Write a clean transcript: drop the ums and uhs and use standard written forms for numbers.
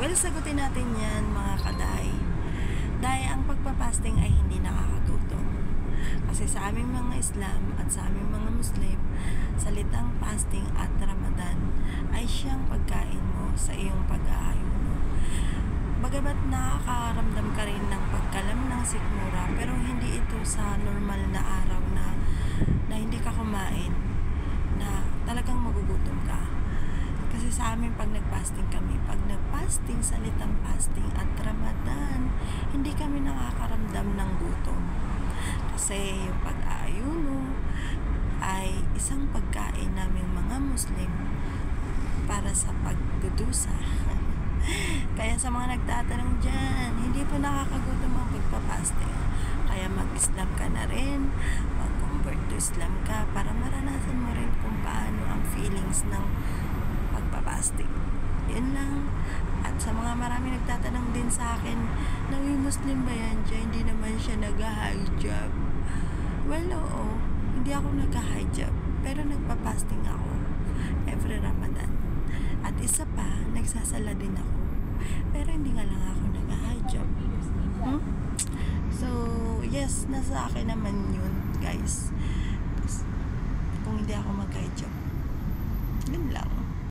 Well, sagutin natin yan mga kaday. Dahil ang pagpapasting ay hindi nakakagutom. Kasi sa aming mga Islam at sa aming mga Muslim, salitang fasting at Ramadan ay siyang pagkain mo sa iyong pag-aayuno. Bagamat nakakaramdam ka rin ng pagkalam ng sikmura, pero hindi ito sa normal na araw na hindi ka kumain, na talagang magugutom ka. Kasi sa amin pag nag-fasting kami, pag nag-fasting, salitang fasting at Ramadan, hindi kami nakakaramdam ng gutom. Kasi yung pag-aayuno ay isang pagkain naming mga Muslim para sa pagdudusa. Kaya sa mga nagtatanong dyan, hindi po nakakagutom ang pagpapasting. Kaya mag-Islam ka na rin, mag-convert to Islam ka para maranasan mo rin kung paano ang feelings ng pagpapasting. Yun lang. At sa mga marami nagtatanong din sa akin, nawi Muslim ba yan dyan? Hindi naman siya nag-hijab. Well, oo. Hindi ako nag-hijab. Pero nagpapasting ako every Ramadan. At isa pa, nagsasala din ako. Pero hindi nga lang ako nag-hijab. So, yes, nasa akin naman yun, guys. Kung hindi ako mag-hijab. Yun lang.